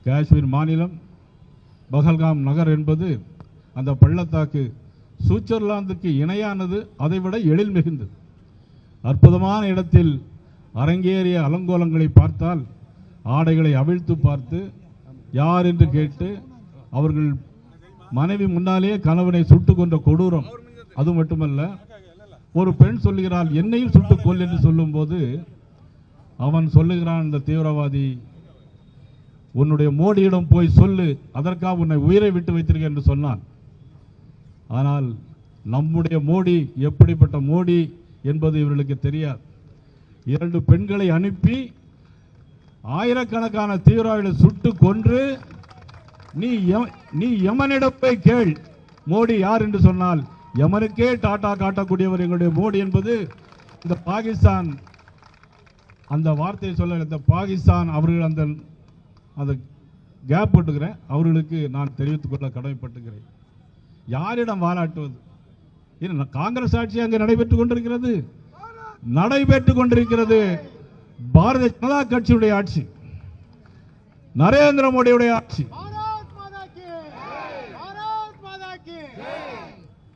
காஷ்மீர் மாநிலம் பஹல்காம் நகர் என்பது அந்த பள்ளத்தாக்கு சுவிட்சர்லாந்துக்கு இணையானது, அதைவிட எழில் மிகுந்தது. அற்புதமான இடத்தில் அரங்கேறிய அலங்கோலங்களை பார்த்தால் ஆடைகளை அவிழ்த்து பார்த்து யார் என்று கேட்டு அவர்கள் மனைவி முன்னாலே கணவனை சுட்டுக் கொன்ற கொடூரம். அது மட்டுமல்ல, ஒரு பெண் சொல்லுகிறாள் என்னையும் சுட்டுக் கொல் என்று சொல்லும் போது அவன் சொல்லுகிறான், இந்த தீவிரவாதி, உன்னுடைய மோடியிடம் போய் சொல்லு, அதற்காக உன்னை உயிரை விட்டு வைத்திருக்க என்று சொன்னான். ஆனால் நம்முடைய மோடி எப்படிப்பட்ட மோடி என்பது இவர்களுக்கு தெரியாது. 2 பெண்களை அனுப்பி ஆயிரக்கணக்கான தீவிரவாதிகளை சுட்டு கொன்று நீ யமனிடம் போய் கேள் மோடி யார் என்று சொன்னால் யமனுக்கே டாட்டா காட்டக்கூடியவர் எங்களுடைய மோடி என்பது இந்த பாகிஸ்தான். அந்த வார்த்தையை சொல்ல இந்த பாகிஸ்தான் அவர்கள் அந்த கேப் போட்டுக்கிறேன், அவர்களுக்கு நான் தெரிவித்துக் கொள்ள கடமைப்பட்டுகிறேன். யாரிடம் வாலாட்டுவது? காங்கிரஸ் ஆட்சி அங்கே நடைபெற்றுக் கொண்டிருக்கிறது. பாரதிய ஜனதா கட்சியுடைய ஆட்சி, நரேந்திர மோடியுடைய ஆட்சி.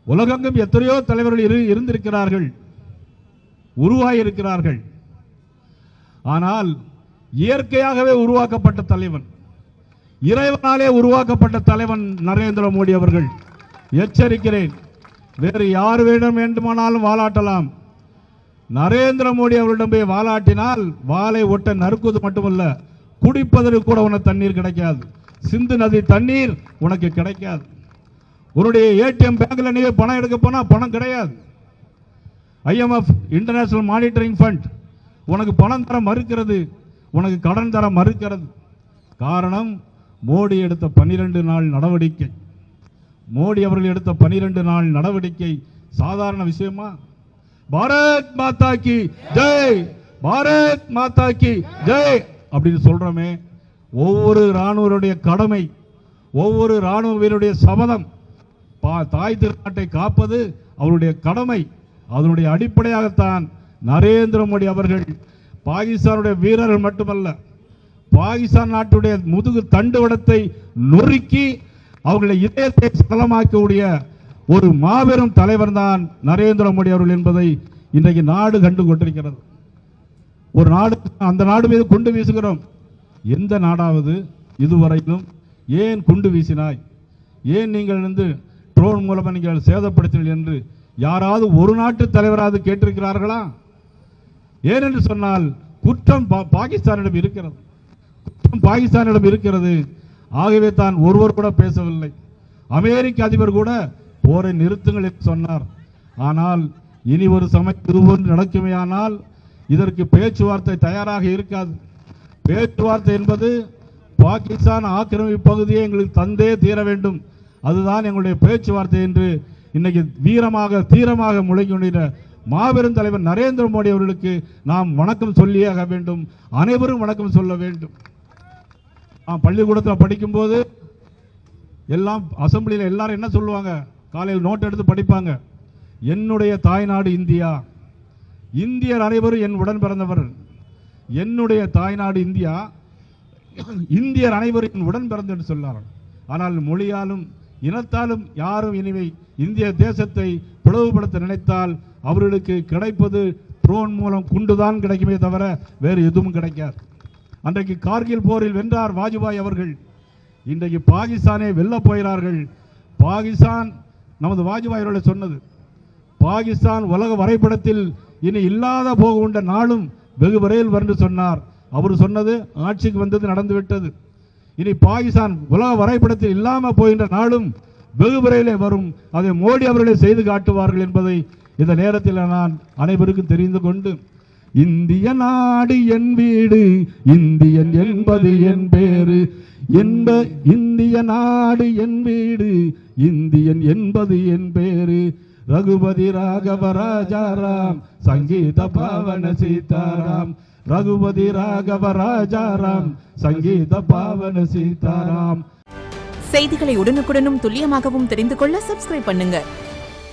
உலகெங்கும் எத்தனையோ தலைவர்கள் இருந்திருக்கிறார்கள், உருவாகியிருக்கிறார்கள். ஆனால் இயற்கையாகவே உருவாக்கப்பட்ட தலைவன், இறைவனாலே உருவாக்கப்பட்ட தலைவன் நரேந்திர மோடி அவர்கள். எச்சரிக்கிறேன், வேறு யார் வேண்டுமானாலும் வாலாட்டலாம். நரேந்திர மோடி அவர்களிடம் போய் வாலாட்டினால் வாளை ஒட்ட நறுக்குவது மட்டுமல்ல, குடிப்பதற்கு கூட உனக்கு தண்ணீர் கிடைக்காது. சிந்து நதி தண்ணீர் உனக்கு கிடைக்காது. உன்னுடைய ஏடிஎம் பேங்க்ல நீ பணம் எடுக்க போனா பணம் கிடையாது. IMF இன்டர்நேஷனல் மானிட்டரிங் ஃபண்ட் உனக்கு பணம் தர மறுக்கிறது, உனக்கு கடன் தர மறுக்கிறது. காரணம், மோடி எடுத்த 12 நாள் நடவடிக்கை. மோடி அவர்கள் எடுத்த 12 நாள் நடவடிக்கை சாதாரண விஷயமா? பாரத் மாதா கி ஜெய், பாரத் மாதா கி ஜெய் அப்படின்னு சொல்றோமே, ஒவ்வொரு ராணுவருடைய கடமை, ஒவ்வொரு ராணுவ வீரருடைய சபதம். தாய் திருநாட்டை காப்பது அவருடைய கடமை. அதனுடைய அடிப்படையாகத்தான் நரேந்திர மோடி அவர்கள் பாகிஸ்தானுடைய வீரர்கள் மட்டுமல்ல, பாகிஸ்தான் நாட்டுடைய முதுகு தண்டுவடத்தை நொறுக்கி அவர்களை இதயத்தை சலமாக்கக்கூடிய ஒரு மாபெரும் தலைவர் தான் நரேந்திர மோடி அவர்கள் என்பதை இன்றைக்கு நாடு கண்டு கொண்டிருக்கிறது. ஒரு நாடு, அந்த நாடு மீது குண்டு வீசுகிறோம். எந்த நாடாவது இதுவரையிலும் ஏன் குண்டு வீசினாய், ஏன் நீங்கள் ட்ரோன் மூலமாக நீங்கள் சேதப்படுத்தினீர்கள் என்று யாராவது ஒரு நாட்டு தலைவராவது கேட்டிருக்கிறார்களா? ஏனென்று சொன்னால் குற்றம் பாகிஸ்தானிடம் இருக்கிறது, குற்றம் பாகிஸ்தானிடம் இருக்கிறது. ஆகவே தான் ஒருவர் கூட பேசவில்லை. அமெரிக்க அதிபர் கூட போரை நிறுத்துங்கள் என்று சொன்னார். ஆனால் இனி ஒரு சமயம் இதுபோன்று நடக்குமேயானால் இதற்கு பேச்சுவார்த்தை தயாராக இருக்காது. பேச்சுவார்த்தை என்பது பாகிஸ்தான் ஆக்கிரமிப்பு பகுதியை எங்களுக்கு தந்தே தீர வேண்டும், அதுதான் எங்களுடைய பேச்சுவார்த்தை என்று இன்னைக்கு வீரமாக தீரமாக முழங்கிய மாபெரும் தலைவர் நரேந்திர மோடி அவர்களுக்கு நாம் வணக்கம் சொல்லியாக வேண்டும். அனைவரும் வணக்கம் சொல்ல வேண்டும். பள்ளிக்கூடத்தில் படிக்கும்போது எல்லாம் அசம்பிளியில் எல்லாரும் என்ன சொல்லுவாங்க, காலையில் நோட் எடுத்து படிப்பாங்க, என்னுடைய தாய்நாடு இந்தியா, இந்தியர் அனைவரும் என் உடன் பிறந்தவர், என்னுடைய தாய்நாடு இந்தியா, இந்தியர் அனைவரும் என் உடன் பிறந்த என்று சொன்னார்கள். ஆனால் மொழியாலும் இனத்தாலும் யாரும் இனிமை இந்திய தேசத்தை பிளவுபடுத்த நினைத்தால் அவர்களுக்கு கிடைப்பது ட்ரோன் மூலம் குண்டுதான் கிடைக்குமே தவிர வேறு எதுவும் கிடைக்காது. அன்றைக்கு கார்கில் போரில் வென்றார் வாஜ்பாய் அவர்கள், இன்றைக்கு பாகிஸ்தானை வெல்ல போகிறார்கள். பாகிஸ்தான் நமது வாஜ்பாய் அவர்களை சொன்னது, பாகிஸ்தான் உலக வரைபடத்தில் இனி இல்லாத போகின்ற நாளும் வெகு விரைவில் வரும் சொன்னார். அவர் சொன்னது ஆட்சிக்கு வந்தது, நடந்துவிட்டது. இனி பாகிஸ்தான் உலக வரைபடத்தில் இல்லாமல் போகின்ற நாளும் வெகு விரைவில் வரும். அதை மோடி அவர்களே செய்து காட்டுவார்கள் என்பதை இந்த நேரத்தில் நான் அனைவருக்கும் தெரிந்து கொண்டு, இந்திய நாடு என் வீடு, இந்தியன் என்பது என் பேரு, இந்திய நாடு என் வீடு, இந்தியன் என்பது என் பேரு, ரகுபதி ராகவ ராஜாராம் சங்கீத பாவன சீதாராம், ரகுபதி ராகவ ராஜாராம் சங்கீத பாவன சீதாராம். செய்திகளை உடனுக்குடனும் துல்லியமாகவும் தெரிந்து கொள்ள சப்ஸ்கிரைப் பண்ணுங்க.